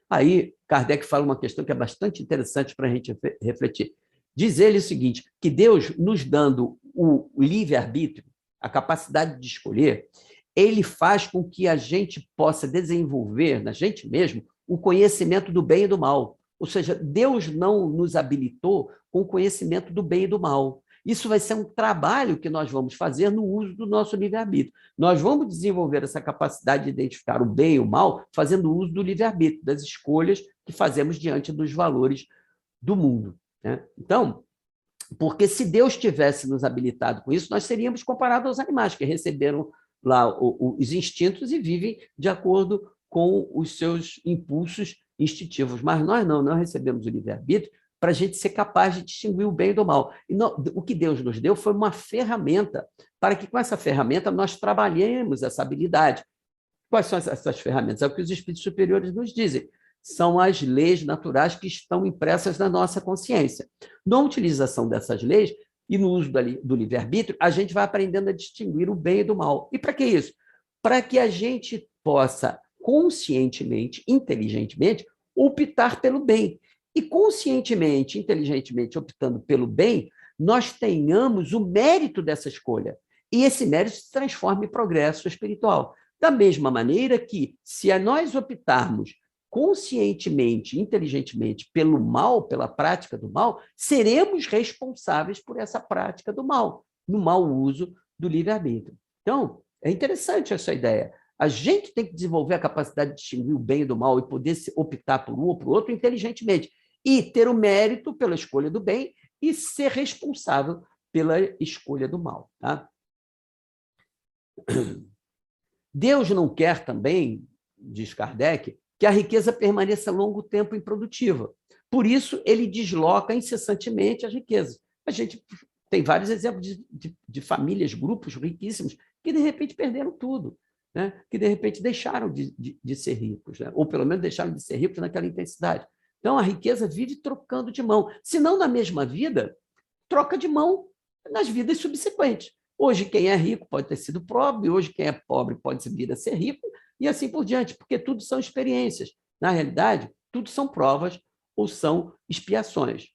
Aí, Kardec fala uma questão que é bastante interessante para a gente refletir. Diz ele o seguinte, que Deus, nos dando o livre-arbítrio, a capacidade de escolher, ele faz com que a gente possa desenvolver, na gente mesmo, o conhecimento do bem e do mal. Ou seja, Deus não nos habilitou com o conhecimento do bem e do mal. Isso vai ser um trabalho que nós vamos fazer no uso do nosso livre-arbítrio. Nós vamos desenvolver essa capacidade de identificar o bem e o mal fazendo uso do livre-arbítrio, das escolhas que fazemos diante dos valores do mundo, né? Então, porque se Deus tivesse nos habilitado com isso, nós seríamos comparados aos animais que receberam lá os instintos e vivem de acordo com os seus impulsos instintivos. Mas nós não recebemos o livre-arbítrio para a gente ser capaz de distinguir o bem do mal. E o que Deus nos deu foi uma ferramenta para que, com essa ferramenta, nós trabalhemos essa habilidade. Quais são essas ferramentas? É o que os espíritos superiores nos dizem. São as leis naturais que estão impressas na nossa consciência. Na utilização dessas leis e no uso do livre-arbítrio, a gente vai aprendendo a distinguir o bem e do mal. E para que isso? Para que a gente possa, conscientemente, inteligentemente, optar pelo bem. E conscientemente, inteligentemente, optando pelo bem, nós tenhamos o mérito dessa escolha. E esse mérito se transforma em progresso espiritual. Da mesma maneira que, se nós optarmos conscientemente, inteligentemente, pelo mal, pela prática do mal, seremos responsáveis por essa prática do mal, no mau uso do livre-arbítrio. Então, é interessante essa ideia. A gente tem que desenvolver a capacidade de distinguir o bem e do mal e poder optar por um ou por outro inteligentemente, e ter o mérito pela escolha do bem e ser responsável pela escolha do mal. Tá? Deus não quer também, diz Kardec, que a riqueza permaneça longo tempo improdutiva. Por isso, ele desloca incessantemente as riquezas. A gente tem vários exemplos de famílias, grupos riquíssimos, que de repente perderam tudo, né? Que de repente deixaram de ser ricos, né? Ou pelo menos deixaram de ser ricos naquela intensidade. Então, a riqueza vive trocando de mão. Se não na mesma vida, troca de mão nas vidas subsequentes. Hoje, quem é rico pode ter sido pobre, hoje, quem é pobre pode vir a ser rico, e assim por diante, porque tudo são experiências. Na realidade, tudo são provas ou são expiações.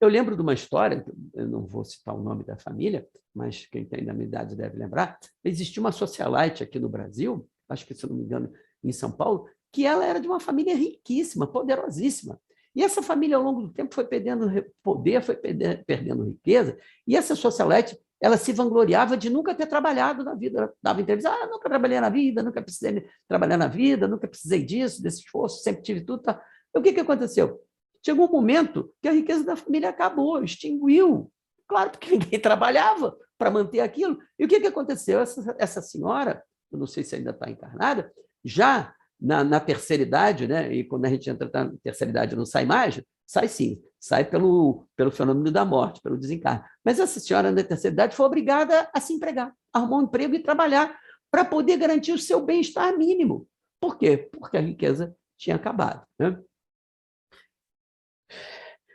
Eu lembro de uma história, eu não vou citar o nome da família, mas quem tem da minha idade deve lembrar, existia uma socialite aqui no Brasil, acho que, se não me engano, em São Paulo, que ela era de uma família riquíssima, poderosíssima. E essa família, ao longo do tempo, foi perdendo poder, foi perdendo riqueza, e essa socialite, ela se vangloriava de nunca ter trabalhado na vida. Ela dava entrevista, nunca trabalhei na vida, nunca precisei trabalhar na vida, nunca precisei disso, desse esforço, sempre tive tudo. Tá. E o que aconteceu? Chegou um momento que a riqueza da família acabou, extinguiu. Claro, porque ninguém trabalhava para manter aquilo. E o que aconteceu? Essa senhora, eu não sei se ainda está encarnada, já na terceira idade, né? E quando a gente entra na terceira idade não sai mais, sai sim, sai pelo fenômeno da morte, pelo desencarne. Mas essa senhora na terceira idade foi obrigada a se empregar, arrumar um emprego e trabalhar para poder garantir o seu bem-estar mínimo. Por quê? Porque a riqueza tinha acabado, né?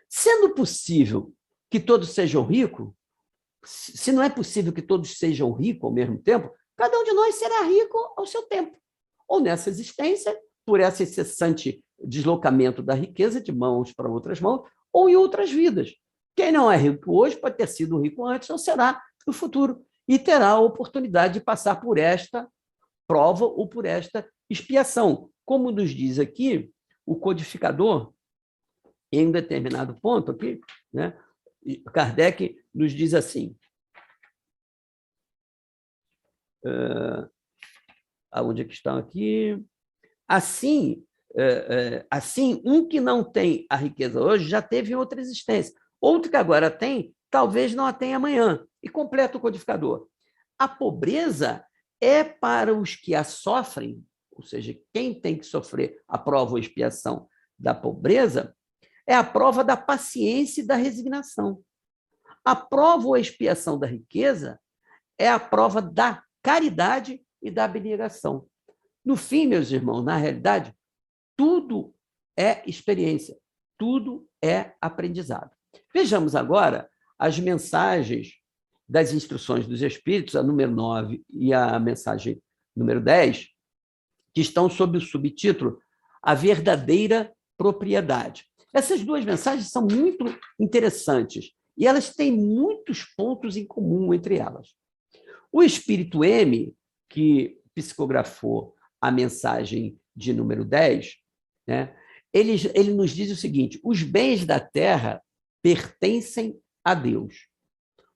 Sendo possível que todos sejam ricos, se não é possível que todos sejam ricos ao mesmo tempo, cada um de nós será rico ao seu tempo. Ou nessa existência, por esse incessante deslocamento da riqueza de mãos para outras mãos, ou em outras vidas. Quem não é rico hoje pode ter sido rico antes ou será no futuro, e terá a oportunidade de passar por esta prova ou por esta expiação. Como nos diz aqui o codificador, em um determinado ponto aqui, né, Kardec nos diz assim, aonde é que estão aqui? Assim, um que não tem a riqueza hoje já teve em outra existência. Outro que agora tem, talvez não a tenha amanhã. E completa o codificador. A pobreza é para os que a sofrem, ou seja, quem tem que sofrer a prova ou expiação da pobreza, é a prova da paciência e da resignação. A prova ou expiação da riqueza é a prova da caridade e da abnegação. No fim, meus irmãos, na realidade, tudo é experiência, tudo é aprendizado. Vejamos agora as mensagens das instruções dos Espíritos, a número 9 e a mensagem número 10, que estão sob o subtítulo A Verdadeira Propriedade. Essas duas mensagens são muito interessantes e elas têm muitos pontos em comum entre elas. O Espírito M, que psicografou a mensagem de número 10, né, ele nos diz o seguinte: os bens da terra pertencem a Deus.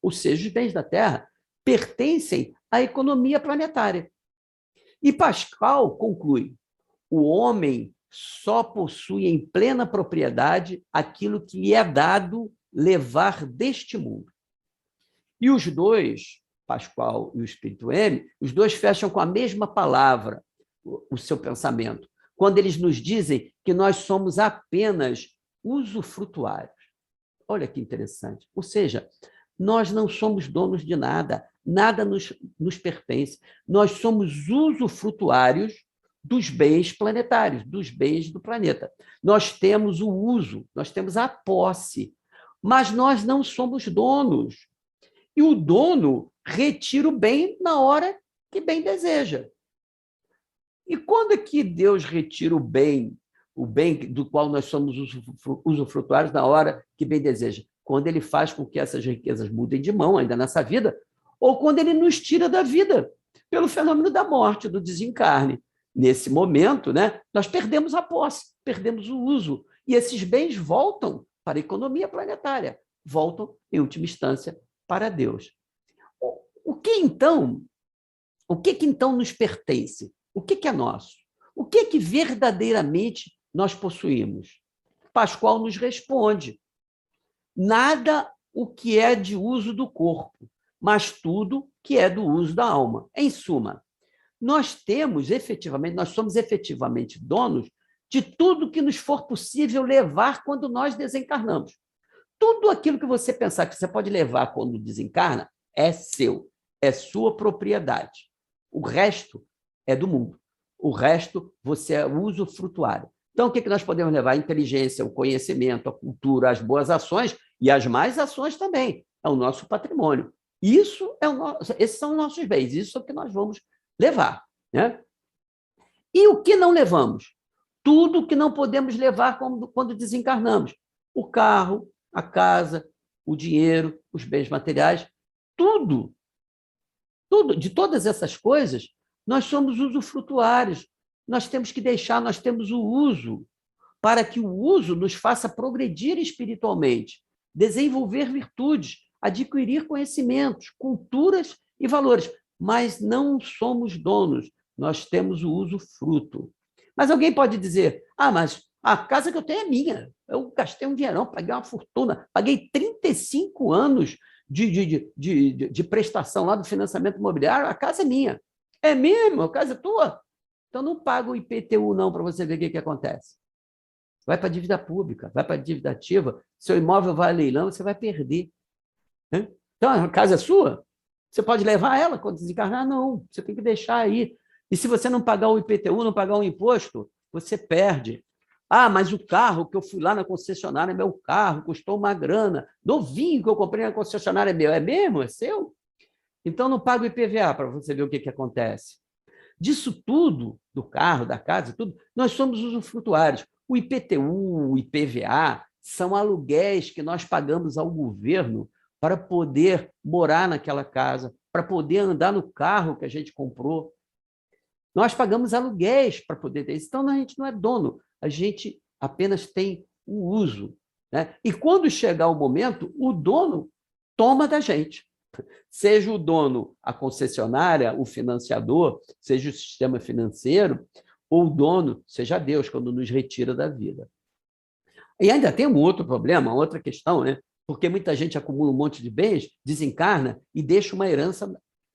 Ou seja, os bens da terra pertencem à economia planetária. E Pascal conclui: o homem só possui em plena propriedade aquilo que lhe é dado levar deste mundo. E os dois, Pascal e o Espírito M, os dois fecham com a mesma palavra o seu pensamento, quando eles nos dizem que nós somos apenas usufrutuários. Olha que interessante. Ou seja, nós não somos donos de nada, nada nos pertence. Nós somos usufrutuários dos bens planetários, dos bens do planeta. Nós temos o uso, nós temos a posse, mas nós não somos donos. E o dono retira o bem na hora que bem deseja. E quando é que Deus retira o bem do qual nós somos usufrutuários na hora que bem deseja? Quando ele faz com que essas riquezas mudem de mão ainda nessa vida, ou quando ele nos tira da vida, pelo fenômeno da morte, do desencarne. Nesse momento, né, nós perdemos a posse, perdemos o uso, e esses bens voltam para a economia planetária, voltam, em última instância, para Deus. O que então nos pertence? O que é nosso? O que verdadeiramente nós possuímos? Pascoal nos responde: nada o que é de uso do corpo, mas tudo que é do uso da alma. Em suma, nós somos efetivamente donos de tudo que nos for possível levar quando nós desencarnamos. Tudo aquilo que você pensar que você pode levar quando desencarna é seu, é sua propriedade. O resto é do mundo. O resto você é usufrutuário. Então, o que nós podemos levar? A inteligência, o conhecimento, a cultura, as boas ações e as más ações também. É o nosso patrimônio. Esses são os nossos bens, isso é o que nós vamos levar. Né? E o que não levamos? Tudo que não podemos levar quando desencarnamos. O carro, a casa, o dinheiro, os bens materiais, tudo, de todas essas coisas, nós somos usufrutuários. Nós temos que deixar, nós temos o uso, para que o uso nos faça progredir espiritualmente, desenvolver virtudes, adquirir conhecimentos, culturas e valores. Mas não somos donos, nós temos o usufruto. Mas alguém pode dizer, mas a casa que eu tenho é minha, eu gastei um dinheirão, paguei uma fortuna, paguei 35 anos de prestação lá do financiamento imobiliário, a casa é minha. É mesmo? A casa é tua? Então não paga o IPTU não, para você ver o que acontece. Vai para a dívida pública, vai para a dívida ativa, seu imóvel vai a leilão, você vai perder. Então a casa é sua? Você pode levar ela quando desencarnar? Não, você tem que deixar aí. E se você não pagar o IPTU, não pagar o imposto, você perde. Mas o carro que eu fui lá na concessionária é meu carro, custou uma grana. Novinho que eu comprei na concessionária é meu. É mesmo? É seu? Então não paga o IPVA para você ver o que acontece. Disso tudo, do carro, da casa, tudo, nós somos usufrutuários. O IPTU, o IPVA, são aluguéis que nós pagamos ao governo para poder morar naquela casa, para poder andar no carro que a gente comprou. Nós pagamos aluguéis para poder ter isso. Então, a gente não é dono, a gente apenas tem o uso. Né? E quando chegar o momento, o dono toma da gente. Seja o dono a concessionária, o financiador, seja o sistema financeiro, ou o dono, seja Deus, quando nos retira da vida. E ainda tem um outro problema, outra questão, né? Porque muita gente acumula um monte de bens, desencarna e deixa uma herança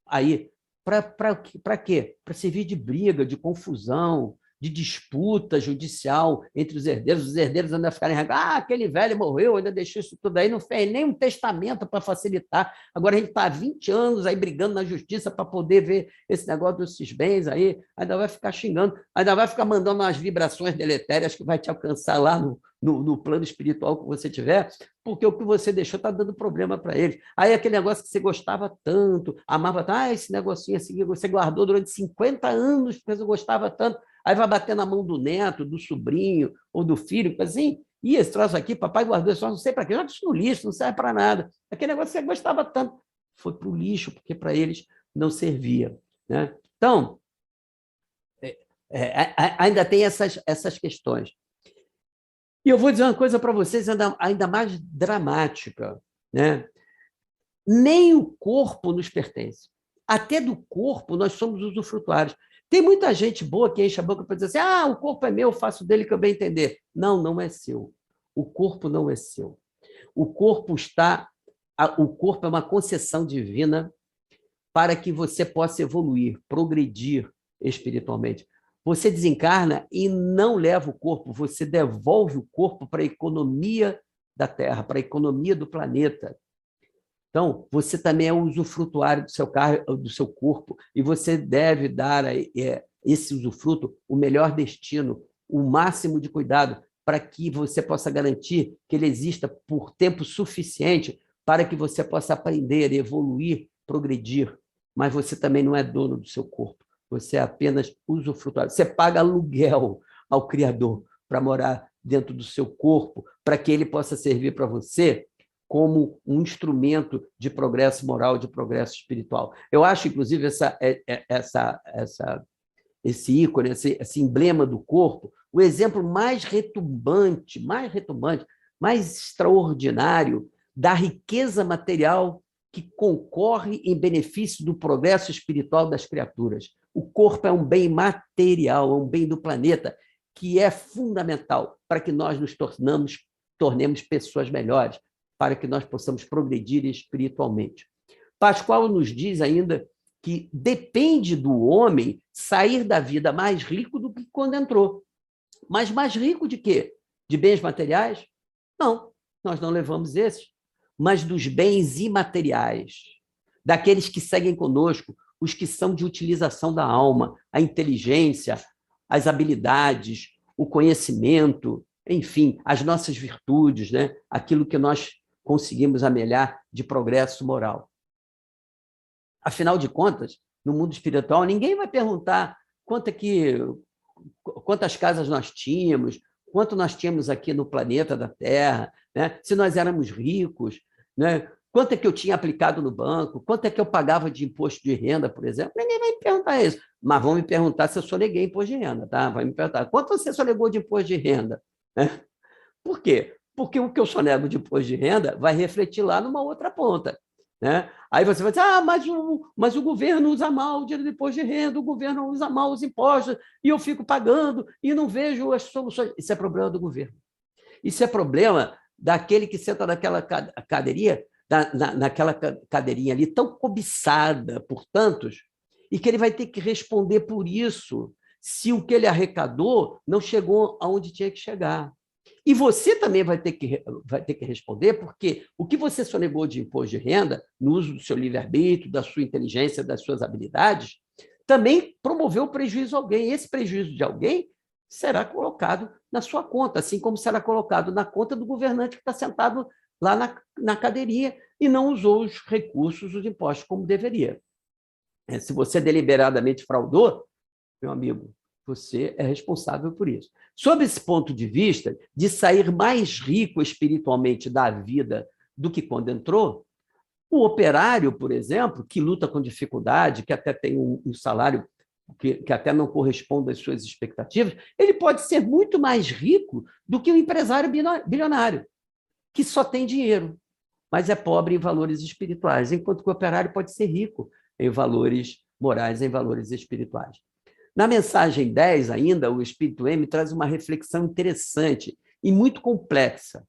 aí. Para quê? Para servir de briga, de confusão, de disputa judicial entre os herdeiros ainda ficarem, aquele velho morreu, ainda deixou isso tudo aí, não fez nem um testamento para facilitar, agora a gente está há 20 anos aí brigando na justiça para poder ver esse negócio desses bens aí, ainda vai ficar xingando, ainda vai ficar mandando umas vibrações deletérias que vai te alcançar lá no plano espiritual que você tiver, porque o que você deixou está dando problema para eles. Aí aquele negócio que você gostava tanto, amava tanto, esse negocinho assim que você guardou durante 50 anos, porque você gostava tanto, aí vai bater na mão do neto, do sobrinho ou do filho, assim, esse troço aqui, papai guardou isso, não sei para quê, joga isso no lixo, não serve para nada. Aquele negócio que você gostava tanto, foi para o lixo, porque para eles não servia. Né? Então, ainda tem essas questões. E eu vou dizer uma coisa para vocês ainda mais dramática. Né? Nem o corpo nos pertence. Até do corpo nós somos usufrutuários. Tem muita gente boa que enche a boca para dizer assim, o corpo é meu, eu faço dele que eu bem entender. Não, não é seu. O corpo não é seu. O corpo é uma concessão divina para que você possa evoluir, progredir espiritualmente. Você desencarna e não leva o corpo, você devolve o corpo para a economia da Terra, para a economia do planeta. Então, você também é usufrutuário do seu corpo e você deve dar a esse usufruto o melhor destino, o máximo de cuidado, para que você possa garantir que ele exista por tempo suficiente para que você possa aprender, evoluir, progredir. Mas você também não é dono do seu corpo, você é apenas usufrutuário. Você paga aluguel ao Criador para morar dentro do seu corpo, para que ele possa servir para você como um instrumento de progresso moral, de progresso espiritual. Eu acho, inclusive, esse ícone, esse emblema do corpo, o exemplo mais retumbante, mais extraordinário da riqueza material que concorre em benefício do progresso espiritual das criaturas. O corpo é um bem material, é um bem do planeta, que é fundamental para que nós nos tornemos pessoas melhores, para que nós possamos progredir espiritualmente. Pascoal nos diz ainda que depende do homem sair da vida mais rico do que quando entrou. Mas mais rico de quê? De bens materiais? Não, nós não levamos esses, mas dos bens imateriais, daqueles que seguem conosco, os que são de utilização da alma, a inteligência, as habilidades, o conhecimento, enfim, as nossas virtudes, né? Aquilo que nós conseguimos amelhar de progresso moral. Afinal de contas, no mundo espiritual, ninguém vai perguntar quantas casas nós tínhamos, quanto nós tínhamos aqui no planeta da Terra, né? Se nós éramos ricos, né? Quanto é que eu tinha aplicado no banco, quanto é que eu pagava de imposto de renda, por exemplo. Ninguém vai me perguntar isso, mas vão me perguntar se eu soneguei imposto de renda, tá? Vai me perguntar, quanto você sonegou de imposto de renda? Né? Por quê? Porque o que eu sonego de imposto de renda vai refletir lá numa outra ponta. Né? Aí você vai dizer, mas o governo usa mal o dinheiro do imposto de renda, o governo usa mal os impostos, e eu fico pagando e não vejo as soluções. Isso é problema do governo. Isso é problema daquele que senta naquela cadeirinha ali tão cobiçada por tantos, e que ele vai ter que responder por isso, se o que ele arrecadou não chegou aonde tinha que chegar. E você também vai ter que responder, porque o que você sonegou de imposto de renda, no uso do seu livre-arbítrio, da sua inteligência, das suas habilidades, também promoveu prejuízo a alguém. Esse prejuízo de alguém será colocado na sua conta, assim como será colocado na conta do governante que está sentado lá na cadeirinha e não usou os recursos, os impostos como deveria. Se você deliberadamente fraudou, meu amigo, você é responsável por isso. Sob esse ponto de vista, de sair mais rico espiritualmente da vida do que quando entrou, o operário, por exemplo, que luta com dificuldade, que até tem um salário que até não corresponde às suas expectativas, ele pode ser muito mais rico do que o empresário bilionário, que só tem dinheiro, mas é pobre em valores espirituais, enquanto que o operário pode ser rico em valores morais, em valores espirituais. Na mensagem 10, ainda, o Espírito M traz uma reflexão interessante e muito complexa.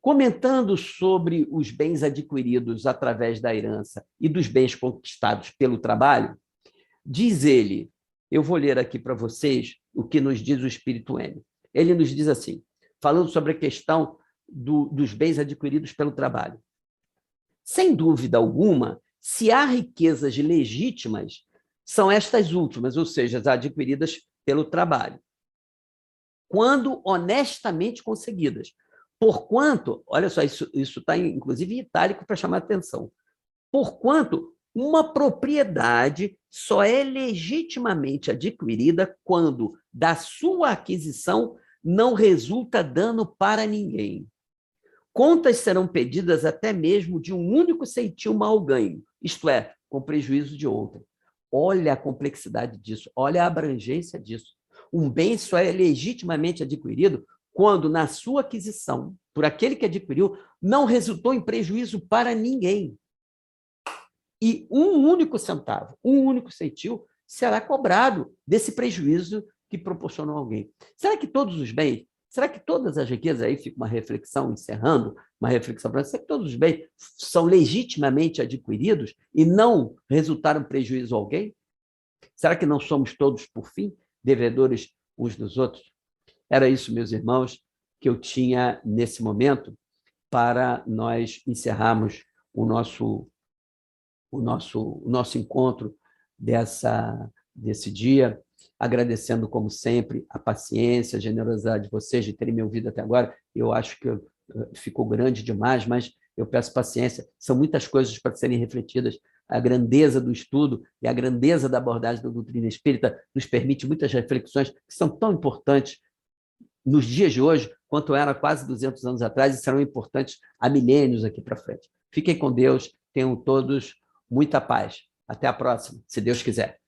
Comentando sobre os bens adquiridos através da herança e dos bens conquistados pelo trabalho, diz ele, eu vou ler aqui para vocês o que nos diz o Espírito M. Ele nos diz assim, falando sobre a questão dos bens adquiridos pelo trabalho. Sem dúvida alguma, se há riquezas legítimas, são estas últimas, ou seja, as adquiridas pelo trabalho, quando honestamente conseguidas. Porquanto, olha só, isso está inclusive em itálico para chamar a atenção, porquanto uma propriedade só é legitimamente adquirida quando da sua aquisição não resulta dano para ninguém. Contas serão pedidas até mesmo de um único ceitil mal ganho, isto é, com prejuízo de outrem. Olha a complexidade disso, olha a abrangência disso. Um bem só é legitimamente adquirido quando, na sua aquisição, por aquele que adquiriu, não resultou em prejuízo para ninguém. E um único centavo, um único ceitil, será cobrado desse prejuízo que proporcionou alguém. Será que todos os bens, será que todas as riquezas, aí fica uma reflexão, encerrando, uma reflexão para você, será que todos os bens são legitimamente adquiridos e não resultaram prejuízo a alguém? Será que não somos todos, por fim, devedores uns dos outros? Era isso, meus irmãos, que eu tinha nesse momento para nós encerrarmos o nosso encontro desse dia, agradecendo, como sempre, a paciência, a generosidade de vocês de terem me ouvido até agora. Eu acho que ficou grande demais, mas eu peço paciência. São muitas coisas para serem refletidas. A grandeza do estudo e a grandeza da abordagem da doutrina espírita nos permite muitas reflexões que são tão importantes nos dias de hoje, quanto era há quase 200 anos atrás, e serão importantes há milênios aqui para frente. Fiquem com Deus, tenham todos muita paz. Até a próxima, se Deus quiser.